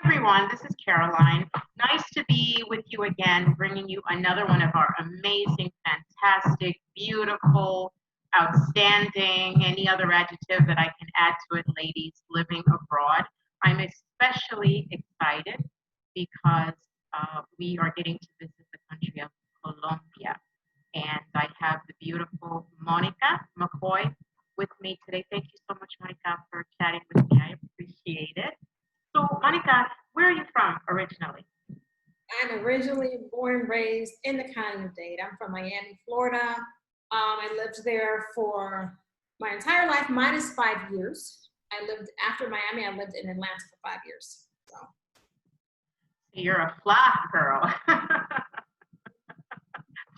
everyone. This is Caroline. Nice to be with you again, bringing you another one of our amazing, fantastic, beautiful, outstanding, any other adjective that I can add to it, ladies living abroad. I'm especially excited because we are getting to visit the country of Colombia. And I have the beautiful Monica McCoy with me today. Thank you so much, Monica, for chatting with me. I appreciate it. So, Monica, where are you from originally? I'm originally born and raised in the county of Dade. I'm from Miami, Florida. I lived there for my entire life, minus 5 years. After Miami, I lived in Atlanta for 5 years. So you're a flat girl.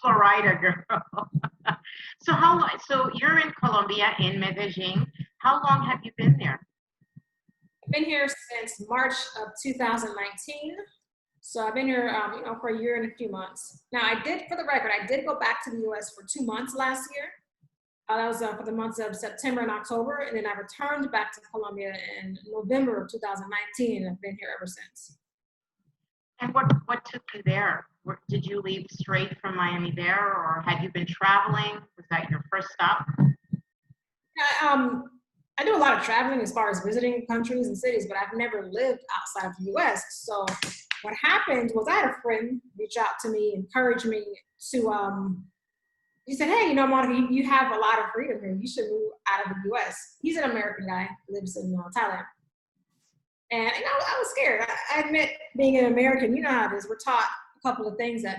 Florida girl. So how long? So you're in Colombia, in Medellin. How long have you been there? I've been here since March of 2019. So I've been here, for a year and a few months. Now for the record, I did go back to the U.S. for 2 months last year. That was for the months of September and October, and then I returned back to Colombia in November of 2019, and I've been here ever since. And what took you there? Did you leave straight from Miami there, or had you been traveling? Was that your first stop? I do a lot of traveling as far as visiting countries and cities, but I've never lived outside of the U.S. So what happened was I had a friend reach out to me, encourage me to, he said, hey, Monica, you have a lot of freedom here. You should move out of the U.S. He's an American guy, lives in Thailand. And I was scared. I admit, being an American, you know how it is. We're taught a couple of things, that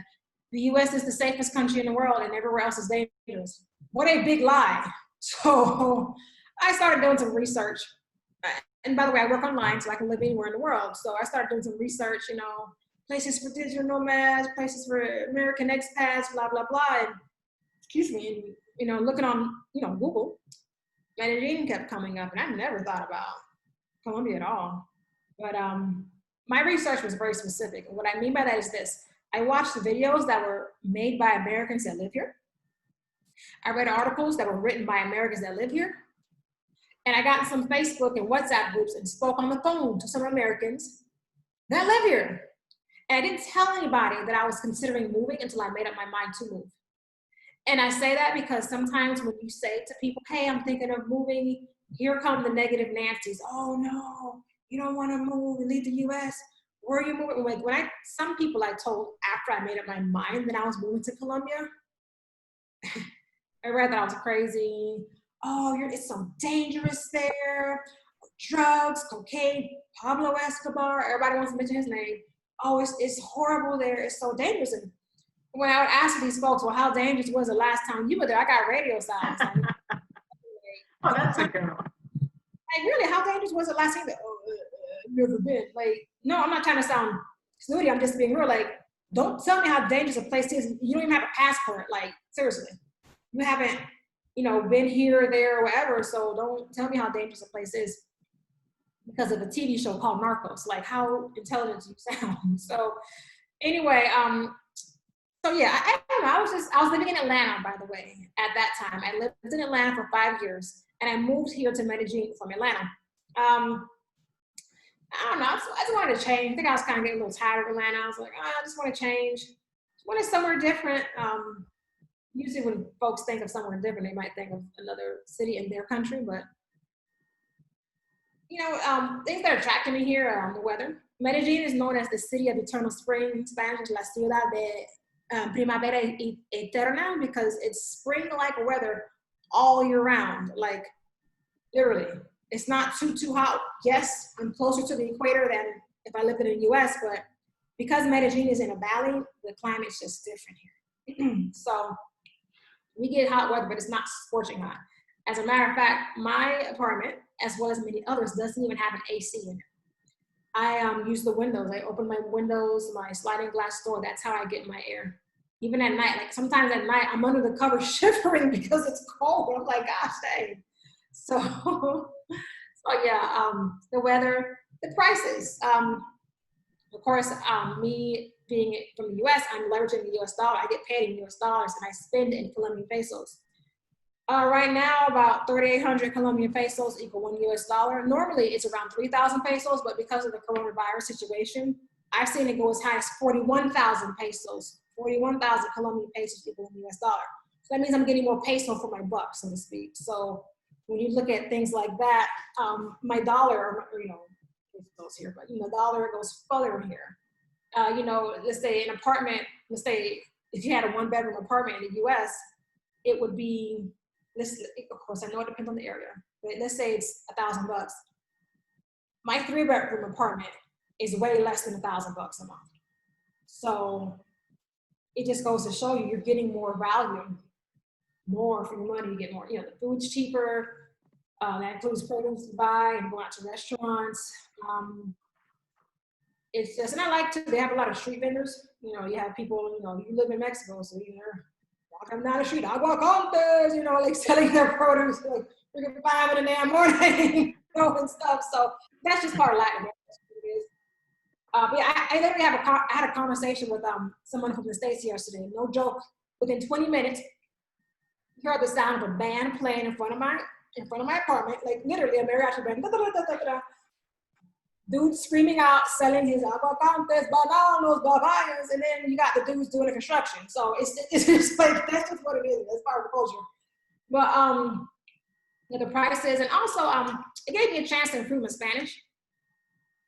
the U.S. is the safest country in the world and everywhere else is dangerous. What a big lie. So I started doing some research. And by the way, I work online, so I can live anywhere in the world. So I started doing some research, places for digital nomads, places for American expats, blah, blah, blah. And, and, looking on, Google, Medellin kept coming up, and I never thought about Colombia at all. But my research was very specific. And what I mean by that is this. I watched the videos that were made by Americans that live here. I read articles that were written by Americans that live here. And I got in some Facebook and WhatsApp groups and spoke on the phone to some Americans that live here. And I didn't tell anybody that I was considering moving until I made up my mind to move. And I say that because sometimes when you say to people, hey, I'm thinking of moving, here come the negative Nancys. Oh no, you don't want to move and leave the US. Where are you moving? Like some people I told after I made up my mind that I was moving to Colombia, I read that I was crazy. Oh, it's so dangerous there. Drugs, cocaine, Pablo Escobar. Everybody wants to mention his name. Oh, it's horrible there. It's so dangerous. And when I would ask these folks, well, how dangerous was the last time you were there? I got radio silence. Oh, that's a good one. Like, really, how dangerous was it last time? Never been. Like, no, I'm not trying to sound snooty. I'm just being real. Like, don't tell me how dangerous a place is. You don't even have a passport. Like, seriously. You haven't, been here, there, or wherever. So don't tell me how dangerous a place is because of a TV show called Narcos. Like, how intelligent you sound. So anyway, so yeah, I don't know. I was living in Atlanta, by the way, at that time. I lived in Atlanta for 5 years, and I moved here to Medellin from Atlanta. I don't know. I just wanted to change. I think I was kind of getting a little tired of Atlanta. I was like, I just want to change. Just wanted somewhere different. Usually when folks think of somewhere different, they might think of another city in their country. But, things that attracted me here, the weather. Medellin is known as the city of eternal spring. In Spanish, la ciudad de primavera eterna, because it's spring-like weather all year round. Like, literally. It's not too hot. Yes, I'm closer to the equator than if I lived in the US, but because Medellin is in a valley, the climate's just different here. So we get hot weather, but it's not scorching hot. As a matter of fact, my apartment, as well as many others, doesn't even have an AC in it. I use the windows. I open my windows, my sliding glass door. That's how I get my air. Even at night, like sometimes at night, I'm under the covers shivering because it's cold. I'm like, gosh, dang. So yeah, the weather, the prices. Of course, me being from the US, I'm leveraging the US dollar. I get paid in US dollars and I spend in Colombian pesos. Right now, about 3,800 Colombian pesos equal $1 US. Normally, it's around 3,000 pesos, but because of the coronavirus situation, I've seen it go as high as 41,000 pesos. 41,000 Colombian pesos equal $1 US. So that means I'm getting more peso for my buck, so to speak. So when you look at things like that, my dollar, or, it goes here, but dollar goes further here. Let's say an apartment. Let's say if you had a one-bedroom apartment in the U.S., it would be. Of course, I know it depends on the area, but let's say it's $1,000. My 3-bedroom apartment is way less than $1,000 a month. So it just goes to show you, you're getting more value, more for your money. You get more. The food's cheaper. That includes produce to buy and go out to restaurants. It's just, and I like to. They have a lot of street vendors. You have people. You live in Mexico, so you're walking down the street, aguacantes, like selling their produce like 5 in the damn morning, and stuff. So that's just part of Latin America. But yeah, I literally I had a conversation with someone from the States yesterday. No joke. Within 20 minutes, you heard the sound of a band playing in front of my apartment, like literally a mariachi band. Da, da, da, da, da, da. Dude screaming out, selling his aguacantes, bananos, papayas, and then you got the dudes doing the construction. So it's just like, that's just what it is. That's part of the culture. But the prices, and also it gave me a chance to improve my Spanish.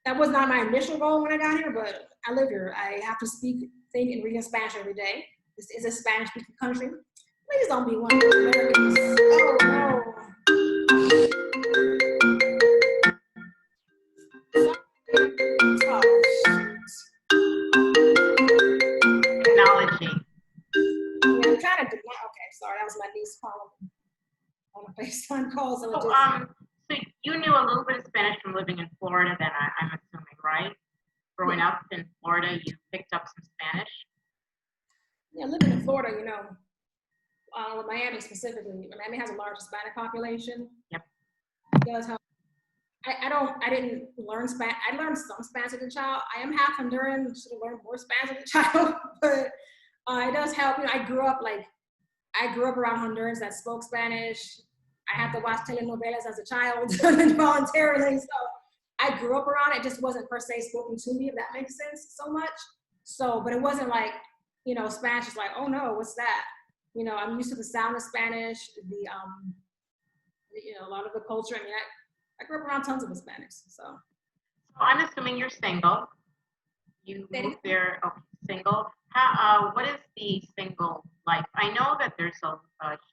That was not my initial goal when I got here, but I live here. I have to speak, think, and read in Spanish every day. This is a Spanish-speaking country. Please don't be one of those Americans. Oh no. Technology. Yeah, I'm trying to do that. Okay, sorry, that was my niece calling on a FaceTime call. So you knew a little bit of Spanish from living in Florida then, I'm assuming, right? Growing up in Florida, you picked up some Spanish? Yeah, living in Florida, Miami specifically. Miami has a large Hispanic population. Yep. It does help. I didn't learn Spanish. I learned some Spanish as a child. I am half Honduran, should have learned more Spanish as a child, but it does help. I grew up around Hondurans that spoke Spanish. I had to watch telenovelas as a child involuntarily, so I grew up around it. Just wasn't per se spoken to me, if that makes sense, so much. So, but it wasn't like, Spanish is like, oh no, what's that? I'm used to the sound of Spanish, a lot of the culture. I grew up around tons of Hispanics, so. So I'm assuming you're single. You moved there, single. What is the single life? I know that there's a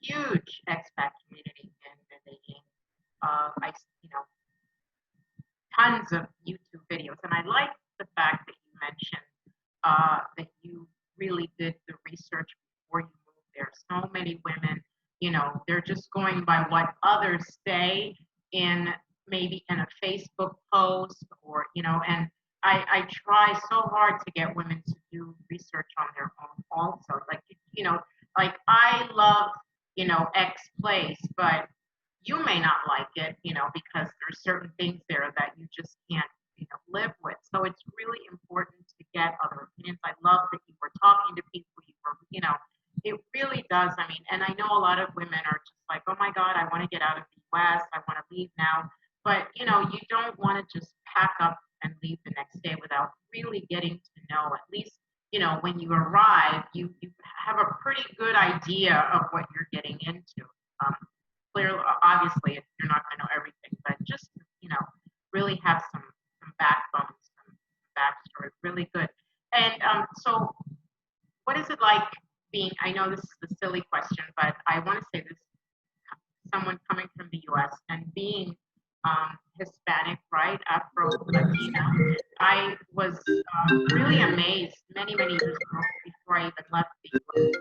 huge expat community in Medellin. Tons of YouTube videos, and I like the fact that you mentioned that you really did the research before you moved there. So many women, they're just going by what others say maybe in a Facebook post, or and I try so hard to get women to do research on their own also. Like I love X place, but you may not like it, because there's certain things there that you just can't live with. So it's really important to get other opinions. I love that you were talking to people. It really does. And I know a lot of women are just like, oh my God, I want to get out of the U.S. I want to leave now. But, you don't want to just pack up and leave the next day without really getting to know, at least, when you arrive, you have a pretty good idea of what you're getting into. Clearly, obviously, you're not going to know everything, but just, really have some backbone, some backstory, really good. And so what is it like being, I know this is a silly question, but I want to say this, someone coming from the U.S. and being Hispanic, right, Afro-Latina. I was really amazed many years ago before I even left the U.S.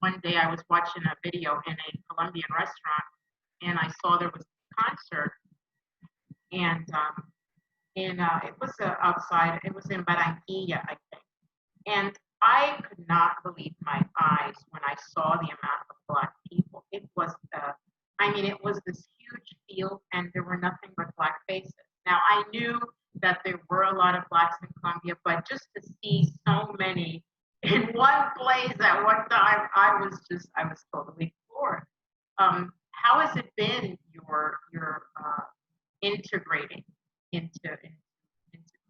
One day I was watching a video in a Colombian restaurant, and I saw there was a concert, and it was outside, it was in Barranquilla, I think. And I could not believe my eyes when I saw the amount of Black people. It was it was this huge field, and there were nothing but Black faces. Now, I knew that there were a lot of Blacks in Colombia, but just to see so many in one place at one time, I was totally floored. How has it been your integrating into Colombia?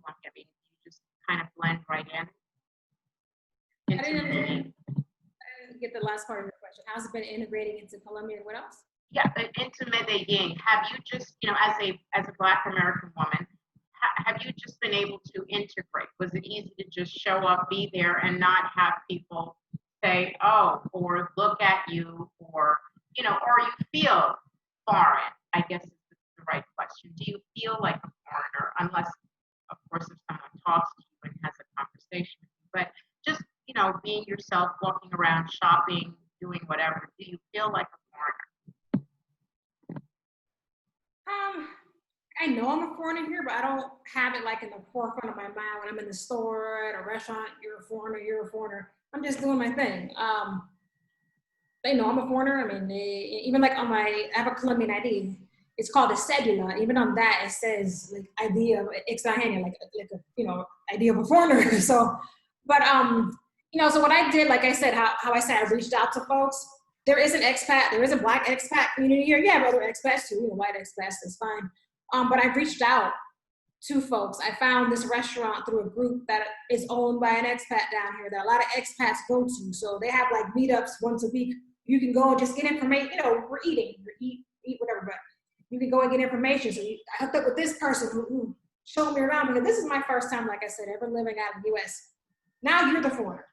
I mean, you just kind of blend right in I into didn't, Medellin. I didn't get the last part of your question. How's it been integrating into Colombia and what else? Yeah, but into Medellin, have you just, as a Black American woman, have you just been able to integrate? Was it easy to just show up, be there, and not have people say, oh, or look at you, or or you feel foreign? I guess is the right question. Do you feel like a foreigner, unless, of course, if someone talks to you and has a conversation with you, but just being yourself, walking around, shopping, doing whatever. Do you feel like a foreigner? I know I'm a foreigner here, but I don't have it like in the forefront of my mind when I'm in the store, at a restaurant, you're a foreigner, you're a foreigner. I'm just doing my thing. They know I'm a foreigner. I mean, even like on I have a Colombian ID. It's called a cedula. Even on that, it says like ID of extranjero, like a, ID of a foreigner. So, but so what I did, like I said, how I said I reached out to folks. There is an expat, there is a Black expat community here. Yeah, but other expats too, white expats, that's fine. But I reached out to folks. I found this restaurant through a group that is owned by an expat down here that a lot of expats go to. So they have like meetups once a week. You can go and just get information. We're eating, eat whatever, but you can go and get information. So I hooked up with this person who showed me around because this is my first time, like I said, ever living out of the U.S. Now you're the foreigner,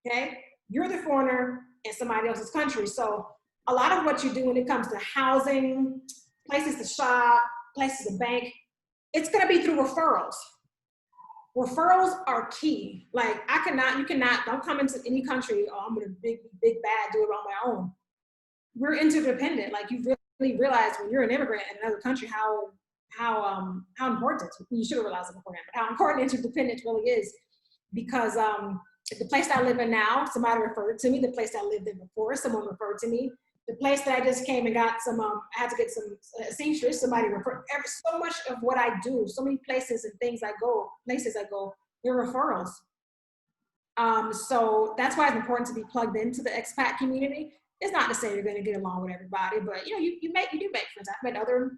okay? You're the foreigner in somebody else's country. So a lot of what you do when it comes to housing, places to shop, places to bank, it's gonna be through referrals. Referrals are key. Like you cannot, don't come into any country, oh, I'm gonna big bad, do it on my own. We're interdependent. Like you really realize when you're an immigrant in another country, how important, you should have realized it beforehand, but how important interdependence really is. Because the place that I live in now, somebody referred to me. The place that I lived in before, someone referred to me. The place that I just came and got some, I had to get some seamstress, somebody referred. So much of what I do, so many places and things I go, they're referrals. So that's why it's important to be plugged into the expat community. It's not to say you're going to get along with everybody, but you do make friends. I've met other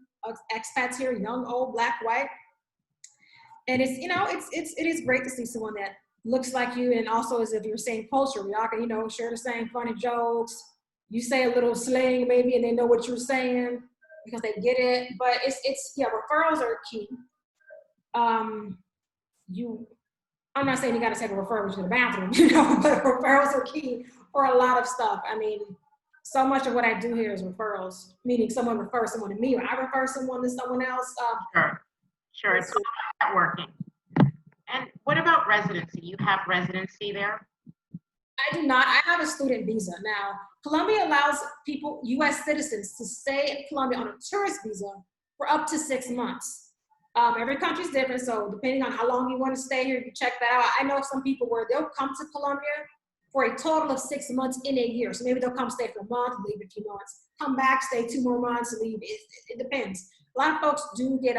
expats here, young, old, Black, white, and it is great to see someone that looks like you, and also as if you're same culture. We all can share the same funny jokes. You say a little slang maybe, and they know what you're saying because they get it. But referrals are key. I'm not saying you got to take a referral to the bathroom, but referrals are key for a lot of stuff. I mean, so much of what I do here is referrals, meaning someone refers someone to me, or I refer someone to someone else. Sure. It's all networking. And what about residency? You have residency there? I do not. I have a student visa. Now, Colombia allows people, U.S. citizens, to stay in Colombia on a tourist visa for up to 6 months. Every country is different, so depending on how long you want to stay here, you check that out. I know some people where they'll come to Colombia for a total of 6 months in a year. So maybe they'll come stay for a month, leave a few months, come back, stay 2 more months, leave. It depends. A lot of folks do get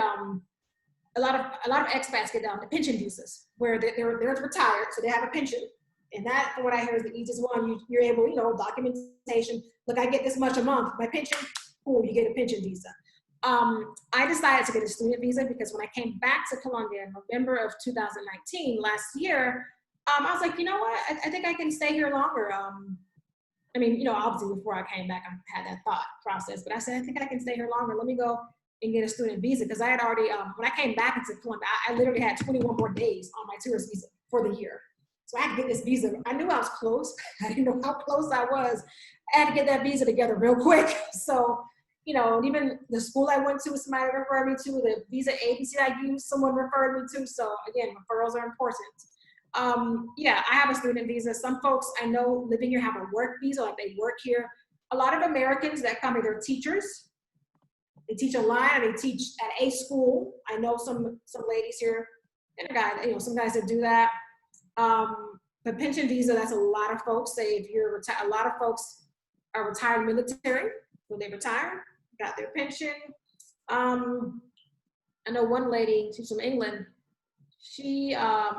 a lot of expats get the pension visas where they're retired, so they have a pension. And that, from what I hear, is the easiest one. You're able, documentation. Look, I get this much a month. My pension, cool, you get a pension visa. I decided to get a student visa because when I came back to Colombia in November of 2019, last year, I was like, you know what? I think I can stay here longer. Obviously before I came back, I had that thought process, but I said, I think I can stay here longer. Let me go and get a student visa, because I had already, when I came back into Colombia, I literally had 21 more days on my tourist visa for the year. So I had to get this visa. I knew I was close. I didn't know how close I was. I had to get that visa together real quick. So, and even the school I went to, somebody referred me to, the visa agency I used, someone referred me to. So again, referrals are important. I have a student visa. Some folks I know living here have a work visa, like they work here. A lot of Americans that come here, they're teachers. They teach online, or they teach at a school. I know some ladies here, and a guy, some guys that do that. The pension visa, that's a lot of folks. Say if you're retired, a lot of folks are retired military, so they retire, got their pension. I know one lady, she's from England. She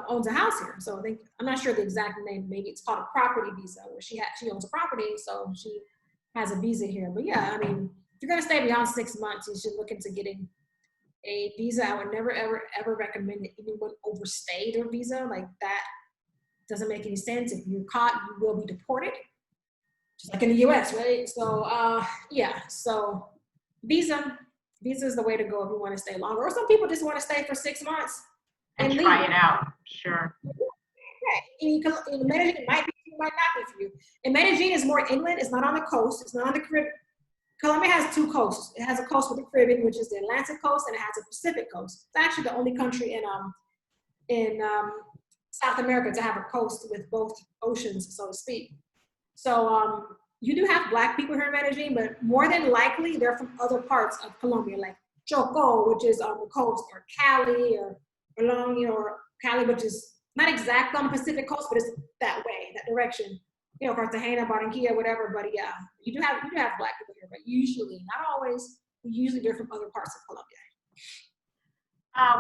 owns a house here, so I'm not sure the exact name. Maybe it's called a property visa, where she owns a property, so she has a visa here. But yeah, I mean, if you're gonna stay beyond 6 months, you should look into getting a visa. I would never, ever, ever recommend that anyone overstay their visa. Like that doesn't make any sense. If you're caught, you will be deported, just like in the US, right? So yeah, so visa, visa is the way to go if you want to stay longer. Or some people just want to stay for 6 months And and try leave. it out. Sure. Right. In Medellin, it might be for you, might not be for you. And Medellin is more inland. It's not on the coast. It's not on the Caribbean. Colombia has two coasts. It has a coast with the Caribbean, which is the Atlantic coast, and it has a Pacific coast. It's actually the only country in South America to have a coast with both oceans, so to speak. So you do have Black people here in Medellin, but more than likely they're from other parts of Colombia, like Choco, which is on the coast, or Cali, or along, or Cali, which is not exact on the Pacific coast, but it's that way, that direction. Cartagena, Barranquilla, whatever. But yeah, you do have Black people here, but usually, not always. Usually, they're from other parts of Colombia.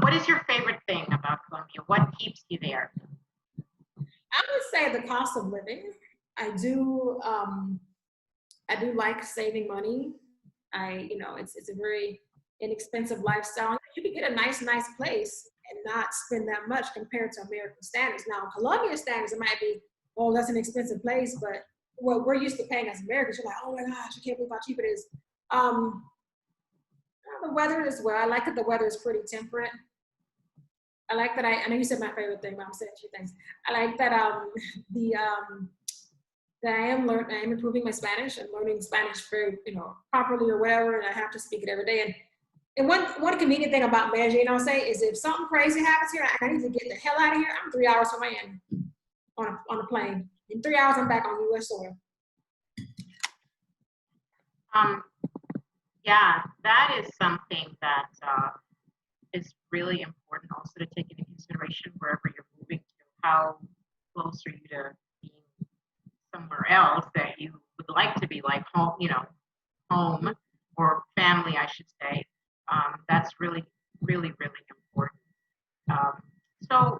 What is your favorite thing about Colombia? What keeps you there? I would say the cost of living. I do like saving money. It's a very inexpensive lifestyle. You can get a nice place and not spend that much compared to American standards. Now, Colombian standards, it might be, oh, that's an expensive place, but what we're used to paying as Americans, you're like, oh my gosh, I can't believe how cheap it is. The weather as well. I like that the weather is pretty temperate. I like that I know you said my favorite thing, but I'm saying a few things. I like that that I am improving my Spanish and learning Spanish very, properly or whatever, and I have to speak it every day. And one convenient thing about Medellin, I'll say, is if something crazy happens here, I need to get the hell out of here. I'm 3 hours from Miami on a plane. In 3 hours, I'm back on U.S. soil. Yeah, that is something that is really important also to take into consideration wherever you're moving to. How close are you to being somewhere else that you would like to be, like home, home or family, I should say. That's really, really, really important. So,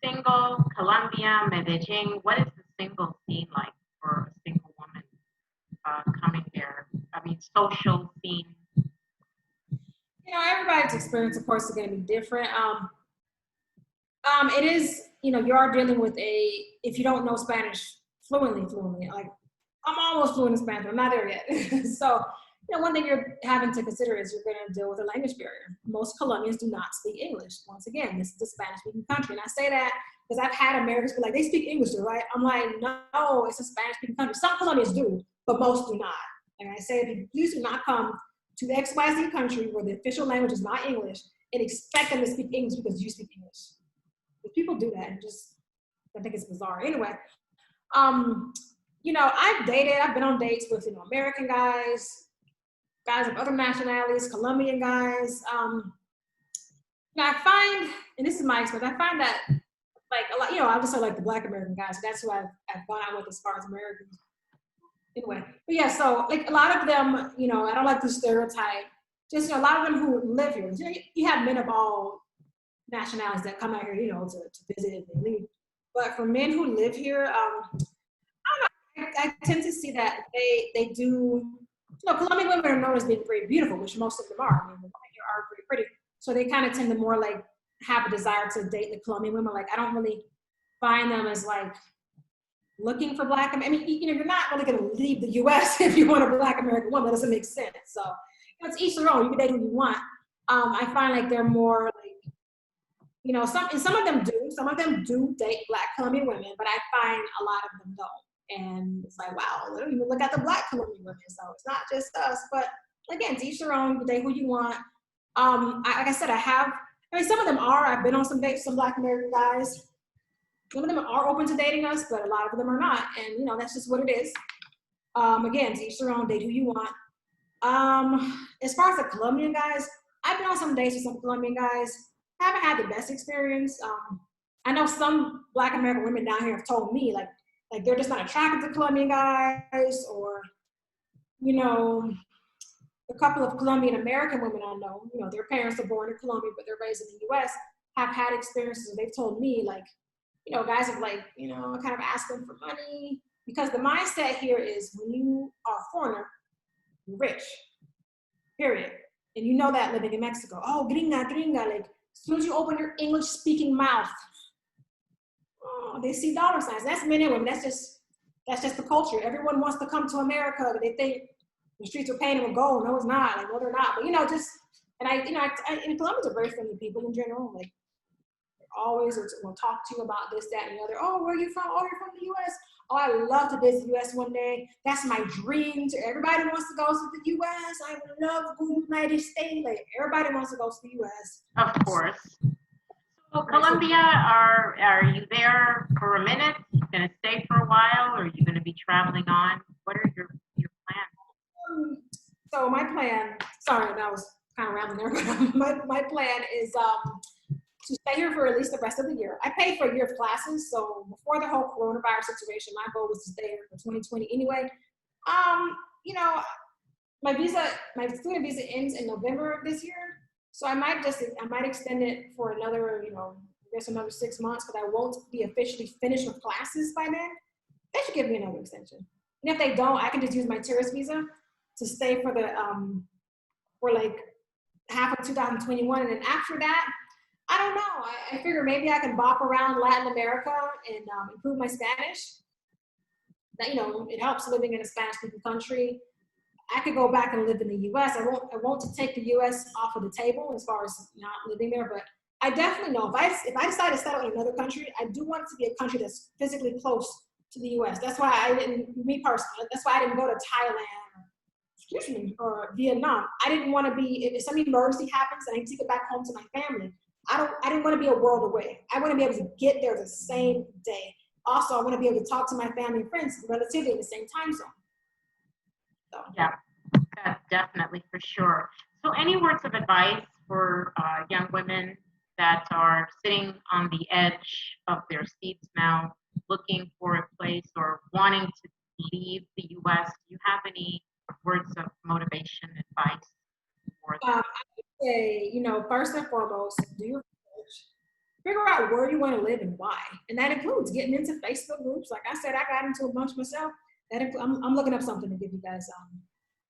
single, Colombia, Medellin, what is the single scene like for a single woman coming there? I mean, social scene. Everybody's experience, of course, is going to be different. It is, you are dealing with if you don't know Spanish fluently, like I'm almost fluent in Spanish, but I'm not there yet. So, one thing you're having to consider is you're going to deal with a language barrier. Most Colombians do not speak English. Once again, this is a Spanish-speaking country. And I say that because I've had Americans be like, they speak English, right? I'm like, no, it's a Spanish-speaking country. Some Colombians do, but most do not. And I say, if you please do not come to the XYZ country where the official language is not English and expect them to speak English because you speak English. If people do that, I think it's bizarre. Anyway, I've been on dates with, American guys of other nationalities, Colombian guys. I find, and this is my experience, I find that like a lot, I just say like the Black American guys. So that's who I've gone out with as far as Americans. Anyway, but yeah, so like a lot of them, I don't like to stereotype. Just a lot of them who live here. You have men of all nationalities that come out here, to visit and leave. But for men who live here, I don't know. I tend to see that they do. Colombian women are known as being very beautiful, which most of them are. I mean, the women here are very pretty. So they kind of tend to more like have a desire to date the Colombian women. Like I don't really find them as like looking for Black. I mean, you're not really going to leave the U.S. if you want a Black American woman. That doesn't make sense. So it's each their own. You can date who you want. I find like they're more like, some of them do. Some of them do date Black Colombian women, but I find a lot of them don't. And it's like, wow, they don't even look at the Black Colombian women. So it's not just us. But again, to each their own. You date who you want. Like I said, some of them are. I've been on some dates with some Black American guys. Some of them are open to dating us, but a lot of them are not. And, that's just what it is. Again, to each their own, date who you want. As far as the Colombian guys, I've been on some dates with some Colombian guys. I haven't had the best experience. I know some Black American women down here have told me, like they're just not attracted to Colombian guys, or, a couple of Colombian American women I know, their parents are born in Colombia, but they're raised in the U.S., have had experiences. They've told me, like, guys have like, kind of asked them for money, because the mindset here is when you are a foreigner, you're rich, period. And you know that living in Mexico. Oh, gringa, gringa. Like, as soon as you open your English speaking mouth, oh, they see dollar signs. That's men and women. That's just the culture. Everyone wants to come to America. They think the streets are painted with gold. No, it's not. Like, no, they're not. But, just, and and Colombians are very friendly people in general. Like, always will talk to you about this, that, and the other. Oh, where are you from? Oh, you're from the U.S. Oh, I would love to visit the U.S. one day. That's my dream. Everybody wants to go to the U.S. I would love to go to the United States. Like, everybody wants to go to the U.S. Of course. So Colombia, are you there for a minute? You gonna stay for a while, or are you gonna be traveling on? What are your plans? So my plan. Sorry, that was kind of rambling there. But my plan is to stay here for at least the rest of the year. I paid for a year of classes, so before the whole coronavirus situation, my goal was to stay here for 2020 anyway. My student visa ends in November of this year, so I might extend it for another, another 6 months, but I won't be officially finished with classes by then. They should give me another extension. And if they don't, I can just use my tourist visa to stay for for like half of 2021, and then after that, I don't know. I figure maybe I can bop around Latin America and improve my Spanish. That, it helps living in a Spanish-speaking country. I could go back and live in the U.S. I won't take the U.S. off of the table as far as not living there, but I definitely know if I decide to settle in another country, I do want it to be a country that's physically close to the U.S. That's why that's why I didn't go to Thailand or Vietnam. I didn't want to be, if some emergency happens and I need to get back home to my family, I didn't want to be a world away. I want to be able to get there the same day. Also, I want to be able to talk to my family and friends relatively in the same time zone. So. Yeah, that's definitely for sure. So any words of advice for young women that are sitting on the edge of their seats now, looking for a place or wanting to leave the U.S.? Do you have any words of motivation, advice for them? I would say, first and foremost, do your research. Figure out where you want to live and why. And that includes getting into Facebook groups. Like I said, I got into a bunch myself. I'm looking up something to give you guys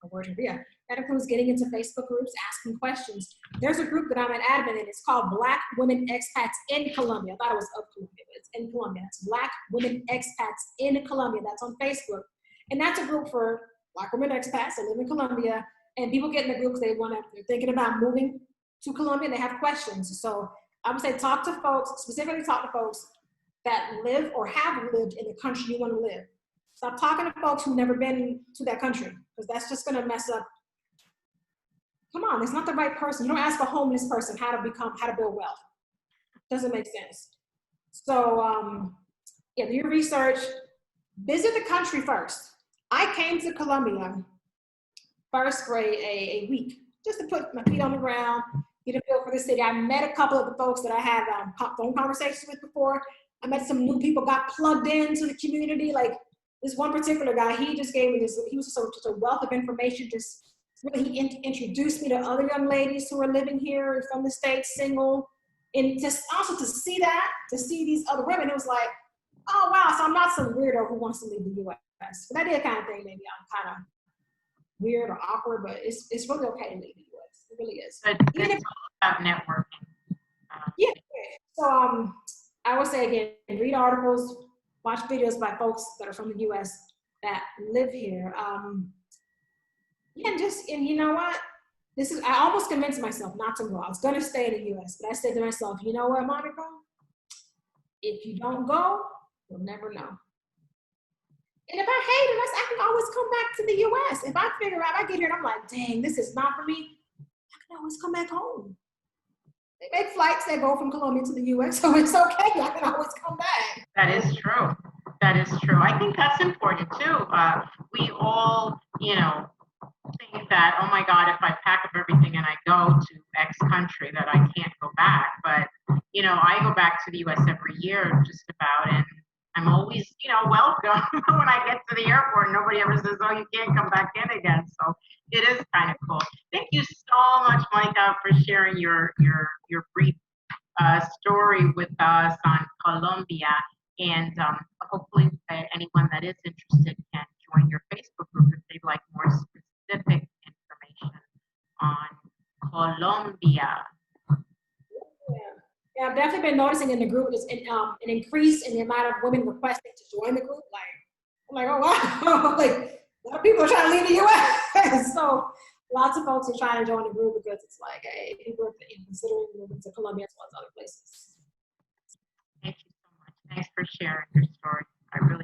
a word of yeah. That includes getting into Facebook groups, asking questions. There's a group that I'm an admin in. It's called Black Women Expats in Colombia. I thought it was of Colombia, but it's in Colombia. It's Black Women Expats in Colombia. That's on Facebook. And that's a group for Black women expats that live in Colombia. And people get in the group because they're thinking about moving to Colombia and they have questions. So I would say specifically talk to folks that live or have lived in the country you want to live. Stop talking to folks who've never been to that country, because that's just going to mess up. Come on, it's not the right person. You don't ask a homeless person how to build wealth. Doesn't make sense. So, do your research. Visit the country first. I came to Colombia first for a week, just to put my feet on the ground, get a feel for the city. I met a couple of the folks that I had phone conversations with before. I met some new people, got plugged into the community. Like this one particular guy, he just gave me this, he was just a wealth of information. Just really, he introduced me to other young ladies who are living here from the States, single. And just also to see these other women, it was like, oh wow, so I'm not some weirdo who wants to leave the U.S. But that kind of thing, maybe I'm kind of weird or awkward, but it's really okay to leave the U.S. It really is. Even if all about networking. Yeah. So I would say again, read articles, watch videos by folks that are from the U.S. that live here. And you know what? I almost convinced myself not to go. I was gonna stay in the U.S., but I said to myself, you know what, Monica? If you don't go, you'll never know. And if I hate it, I can always come back to the U.S. If I figure out, I get here and I'm like, dang, this is not for me, I can always come back home. They make flights that go from Colombia to the U.S., so it's okay. I can always come back. That is true. That is true. I think that's important too. We all, think that, oh my God, if I pack up everything and I go to X country, that I can't go back. But, I go back to the U.S. every year just about, and I'm always, welcome when I get to the airport. Nobody ever says, oh, you can't come back in again. So it is kind of cool. Thank you so much, Monica, for sharing your brief story with us on Colombia. And hopefully anyone that is interested can join your Facebook group if they'd like more specific information on Colombia. Yeah, I've definitely been noticing in the group is an increase in the amount of women requesting to join the group. Like, I'm like, oh wow, like a lot of people are trying to leave the U.S. So lots of folks are trying to join the group because it's like, hey, people are considering moving to Colombia as well as other places. Thank you so much. Thanks for sharing your story. I really